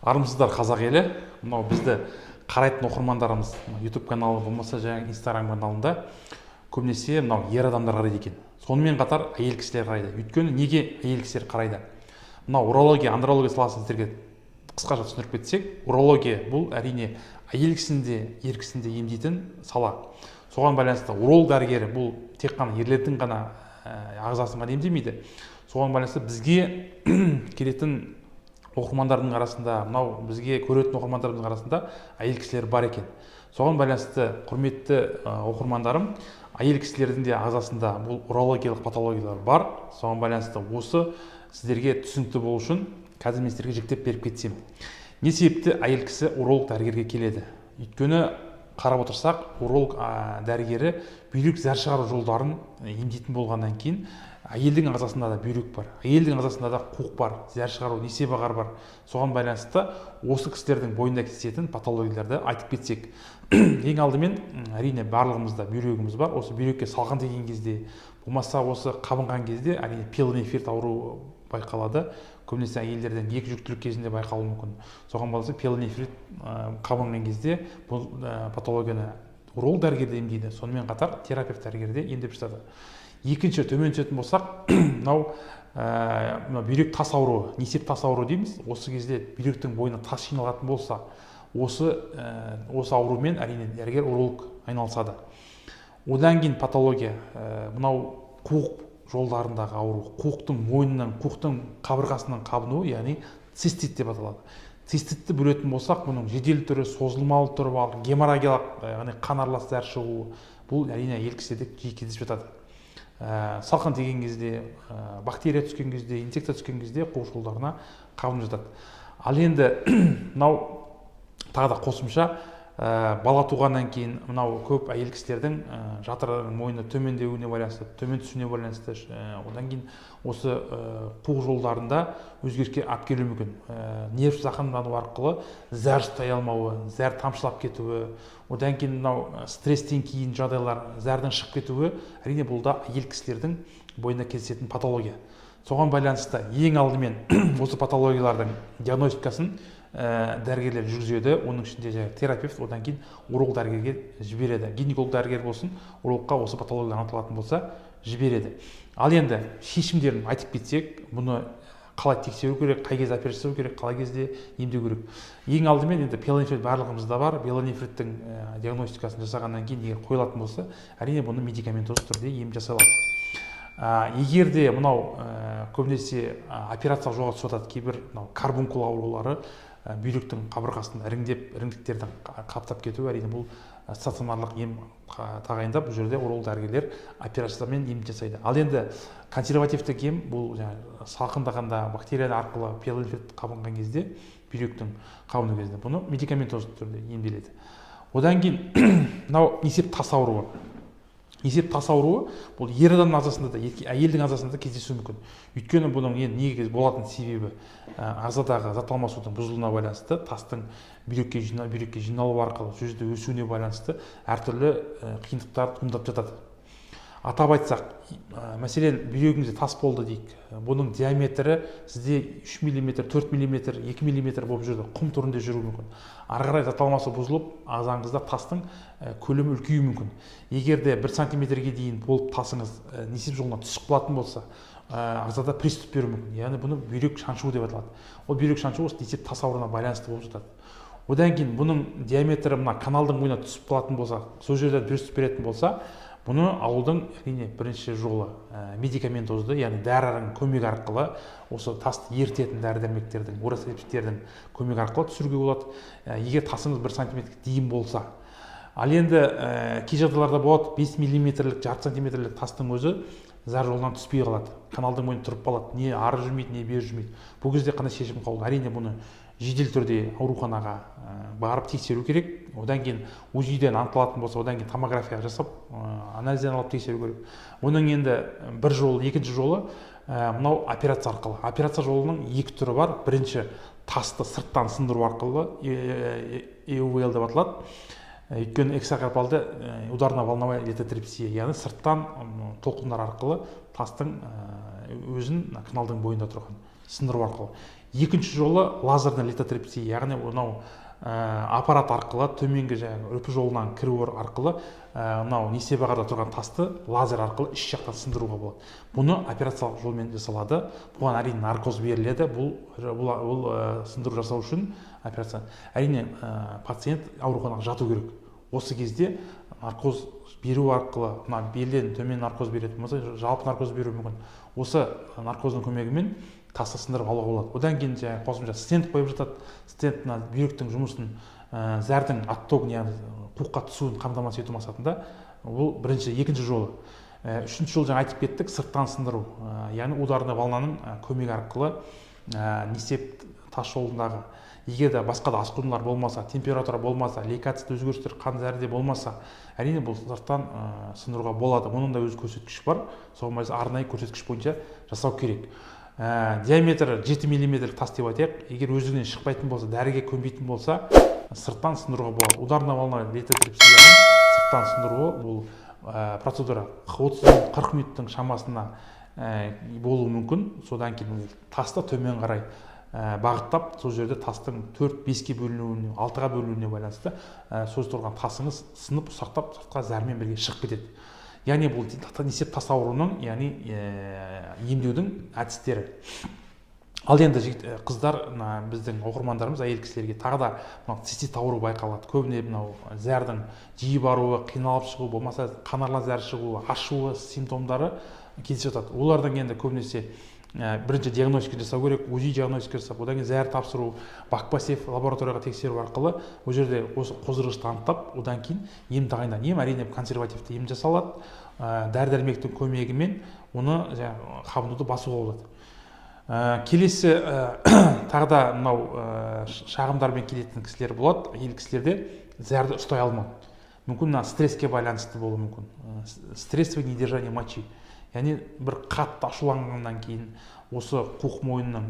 Армысыздар қазақ елі. Мынау бізді қарайтын оқырмандарымыз YouTube каналы болмаса жаңағы Instagram каналында көбінесе мынау ер адамдар қарайды екен. Сонымен қатар әйел кісілер қарайды. Өйткені неге әйел кісілер қарайды? Мынау урология, андрология саласын сіздерге қысқаша түсіндіріп кетсек, урология бұл әрине әйел кісінде, ер кісінде емдейтін сала. Соған байланысты уролог дәрігері бұл тек қана ерлердің ғана ағзасын ғана емдемейді. Соған байланысты бізге келетін оқырмандардың арасында, мынау бізге көретін оқырмандардың арасында әйел кісілер бар екен. Соған байланысты құрметті оқырмандарым, әйел кісілердің де ағзасында бұл урологиялық патологиялар бар. Соған байланысты осы сіздерге түсінікті болу үшін қазір мен сіздерге жіктеп беріп кетсем. Не себепті әйел кісі уролог дәрігерге келеді? Өйткені қарап отырсақ, уролог дәрігері бүйрек зәр шығару жолдарын емдейтін болғаннан кейін әйелдің ағзасында да бүйрек бар, әйелдің ағзасында да қуық бар, зәр шығару, несеп ағар бар. Соған байланысты осы кісілердің бойында кездесетін патологияларды айтып кетсек. Ең алдымен әрине барлығымызда бүйрегіміз бар. Осы бүйрекке салған деген кезде, болмаса осы қабынған кезде әрине пиелонефрит ауруы байқалады. Көбінесе әйелдерден екі жүктілік кезінде байқалуы мүмкін. Соған байланысты пиелонефрит қабынған кезде бұл патологияны уролог дәрігер де емдейді. Сонымен қатар терапевт дәрігер де емдеп жатады. Екінші төмен түсетін болсақ, мынау бүйрек тас ауруы, несеп тас ауруы дейміз. Осы кезде бүйректің бойына тас жиналатын болса, осы аурумен әрине дәрігер уролог айналысады. Одан кейін патология, мынау қуық жолдарындағы ауру, қуықтың мойнынан, қуықтың қабырғасынан қабынуы, яғни цистит деп аталады. Циститті бөлетін болсақ, бұның жедел түрі, созылмалы түрі бар, геморрагиялық, яғни қан аралас зәр шығуы, бұл әрине әйел кісіде жиі кездесіп жатады. Салқын тиген кезде, бактерия түскен кезде, инфекция түскен кезде қуық жолдарына қабынып жатады. Ал енді мынау тағы да қосымша бала туғаннан кейін мынау көп әйел кісілердің жатырының мойны төмендеуіне байланысты, төмен түсуіне байланысты, одан кейін осы қуық жолдарында өзгеріске алып келуі мүмкін. Нерв зақымдану арқылы зәр ұстай алмауы, зәр тамшылап кетуі, одан кейін мынау стресстен кейін жағдайлар, зәрдің шығып кетуі, әрине бұл да әйел кісілердің бойында кездесетін патология. Соған байланысты ең алдымен осы патологиялардың диагностикасын дәрігерлер жүргізеді. Оның ішінде терапевт, одан кейін уролог дәрігерге жібереді. Гинеколог дәрігер болсын, урологқа осы патологиялар анықталатын болса жібереді. Ал енді шешімдерін айтып кетсек, бұны қалай тексеру керек, қай кезде операция жасау керек, қалай кезде емдеу керек. Ең алдымен енді пиелонефрит барлығымызда бар. Пиелонефриттің диагностикасын жасағаннан кейін егер қойылатын болса, әрине бұны медикаментозды түрде ем жасалады. Егер де мынау көбінесе операция жолға түсіп жатады, кейбір карбункул аурулары бүйректің қабырғасында іріңдіктердің қаптап кетуі, әрине бұл стационарлық ем тағайындап, бұл жерде уролог дәрігерлер операциямен ем жасайды. Ал енді консервативтік ем бұл салқындағанда бактерия арқылы пиелонефрит қабынған кезде, бүйректің қабыну кезінде бұны медикаментозды түрде емделеді. Одан кейін мынау несеп тас ауруы. Несеп тас ауруы бұл ер адамның ағзасында да, әйелдің ағзасында кездесуі мүмкін. Өйткені бұның неге болатын себебі ағзадағы зат алмасудың бұзылуына байланысты, тастың бүйрекке жиналу арқылы жүзді өсуіне байланысты әртүрлі қиындықтар туындап жатады. Атап айтсақ, мәселен бүйрегіңізде тас болды дейік. Бұның диаметрі сізде 3 мм, 4 мм, 2 мм болып жүрді, құм түрінде жүруі мүмкін. Ары қарай зат алмасу бұзылып, ағзаңызда тастың көлемі үлкеюі мүмкін. Егер де 1 сантиметрге дейін болып тасыңыз несеп жолына түсіп қалатын болса, ағзада приступ беруі мүмкін. Яғни бұны бүйрек шаншуы деп аталады. Ол бүйрек шаншуы несеп тас ауруына байланысты болып жатады. Одан кейін бұның диаметрі мына каналдың бойына түсіп қалатын болса, сол жерде приступ беретін болса, бұны алудың әрине бірінші жолы медикаментозды, яғни дәрінің көмегі арқылы, осы тасты ерітетін дәрі-дәрмектердің, уросепситтердің көмегі арқылы түсіруге болады. Егер тасыңыз 1 сантиметр дейін болса. Ал енді кей жағдайларда болады 5 мм-лік, жарты сантиметрлік тастың өзі зәр жолынан түспей қалады. Каналдың бойында тұрып қалады. Не ары жүрмейді, не бері жүрмейді. Бұл кезде қандай шешім қабылдау? Әрине бұны жедел түрде ауруханаға барып тексеру керек. Одан кейін УЗИ-ден анықталатын болса, одан кейін томография жасап, анализден алып тексеру керек. Оның енді бір жолы, екінші жолы мынау операция арқылы. Операция жолының екі түрі бар. Бірінші тасты сырттан сындыру арқылы, ЭУВЛ деп аталады. Өйткені экстракорпалды ударно-волновая литотрипсия, яғни сырттан толқындар арқылы тастың өзін каналдың бойында тұрған сындыру арқылы. Екінші жолы лазерный литотрепсия, яғни мынау аппарат арқылы төменгі жаңағы үпі жолынан кіру арқылы мынау несебағарда тұрған тасты лазер арқылы іш жақтан сындыруға болады. Бұны операциялық жолмен жасалады. Бұған әрине наркоз беріледі. Бұл сындыру жасау үшін операция. Әрине пациент ауруханаға жату керек. Осы кезде наркоз беру арқылы, белден төмен наркоз беретін болса, жалпы наркоз беру мүмкін. Осы наркоздың көмегімен тасты сындырып алуға болады. Одан кейін қосымша стенд қойып жатады. Стенд бүйректің жұмысын, зәрдің оттогын, яғни қуыққа түсуін қамтамасыз ету мақсатында. Бұл бірінші, екінші жолы. Үшінші жол жаңа айтып кеттік, сырттан сындыру. Яғни ударный волнаның көмегі арқылы несеп тас жолындағы, егер де басқа да асқынулар болмаса, температура болмаса, лейкоцит өзгерістер қан зәрде болмаса, әрине бұл сырттан сындыруға болады. Оның да өз көрсеткіші бар. Соған байланысты арнайы көрсеткіш бойынша жасау керек. Диаметрі 7 мм тас деп айтайық. Егер өзінен шықпайтын болса, дәріге көнбейтін болса, сырттан сындыруға болады. Ударный волна литотрепсияның сырттан сындыруы бұл процедура 30-40 минуттың шамасына болуы мүмкін. Содан кейін тасты төмен қарай бағыттап, сол жерде тастың 4-5-ке бөлінуіне, 6-ға бөлінуіне байланысты сөз тұрған тасыңыз сынып, ұсақтап, сыртқа зәрмен бірге шығып кетеді. Яғни бұл несеп тас ауруының, яғни емдеудің әдістері. Ал енді қыздар, біздің оқырмандарымыз, әйел кісілерге тағы да цистит ауру байқалады. Көбіне зәрдің жиі баруы, қиналып шығуы, болмаса қанарлы зәр шығуы, ашуы симптомдары кездесіп жатады. Олардың енді көбінесе бірінші диагностика жасау керек, УЗИ диагностика жасап, одан кейін зәр тапсыру, бакпасев лабораторияға тексеру арқылы ол жерде осы қоздырғышты анықтап, одан кейін ем тағайындайды. Ем әрине консервативті ем жасалады. Дәрі-дәрмектің көмегімен оны қабынуды басуға болады. Келесі тағы да мынау шағымдармен келетін кісілер болады. Әйел кісілерде зәрді ұстай алмау. Мүмкін стресске байланысты болуы мүмкін. Стрессовое недержание мочи. Яғни бір қатты ашуланғаннан кейін осы қуық мойынның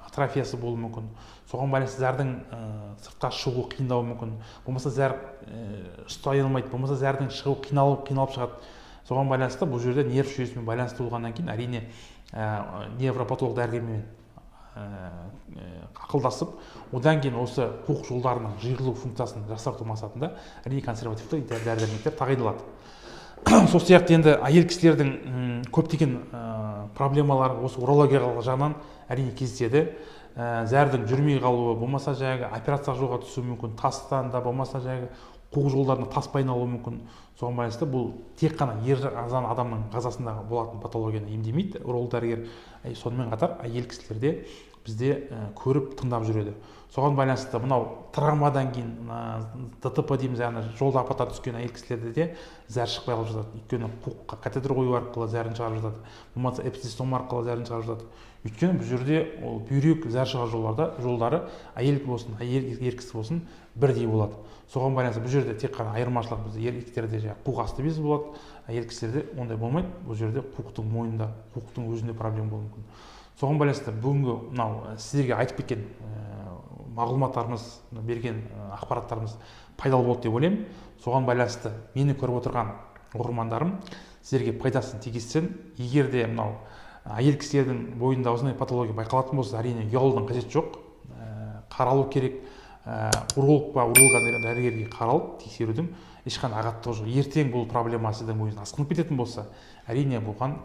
атрофиясы болуы мүмкін. Соған байланысты зәрдің сыртқа шығуы қиындауы мүмкін. Болмаса зәр ұстай алмайды, болмаса зәрдің шығуы қиналып шығады. Соған байланысты бұл жерде нерв жүйесімен байланысты болғаннан кейін әрине невропатолог дәрігермен ақылдасып, одан кейін осы қуық жолдарының жиырылу функциясын жақсарту мақсатында әрине консервативті дәрі-дәрмектер тағайындалады. Сол сияқты енді әйел кісілердің көптеген проблемалары осы урологиялық жағынан әрине кездеседі. Зәрдің жүрмей қалуы, болмаса операциялық жолға түсуі мүмкін, тастан да, болмаса қуық жолдарына тас айналуы мүмкін. Соған байланысты бұл тек қана ер адамның ағзасындағы болатын патологияны емдемейді уролог дәрігер. Сонымен қатар әйел кісілерде бізде көріп тыңдап жүреді. Соған байланысты мынау травмадан кейін ДТП дейміз, яғни жолда апаттан түскен әйел кісілерде де зәр шықпай қалып жатады. Өйткені қуыққа катетер қою арқылы зәрін шығарып жатады, болмаса эпистестома арқылы зәрін шығарып жатады. Өйткені бұл жерде ол бүйрек зәр шығар жолдары әйел болсын, ер кісі болсын бірдей болады. Соған байланысты бұл жерде тек қана айырмашылық бізде еркектерде қуық асты безі болады, әйел кісілерде ондай болмайды. Бұл жерде қуықтың мойнында, қуықтың өзінде проблема болуы мүмкін. Соған байланысты бүгінгі мынау сіздерге айтып кеткен мағлұматтарымыз, берген ақпараттарымыз пайдалы болды деп ойлаймын. Соған байланысты мені көріп отырған оқырмандарым сіздерге пайдасын тигізсін. Егер де мынау әйел кісілердің бойында осындай патология байқалатын болса, әрине ұялудың қажеті жоқ. Қаралу керек. Уролог дәрігерге қаралып тексерудің ешқандай ағаттығы жоқ. Ертең бұл проблема сіздің бойыңыздан асқынып кететін болса, әрине бұған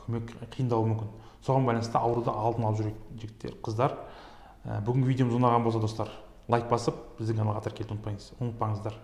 көмек қиындауы мүмкін. Соған байланысты ауруды алдын алып жүрейік, жігіттер, қыздар. Бүгінгі видеомыз ұнаған болса, достар, лайк басып, біздің каналға тіркелуді ұмытпаңыздар.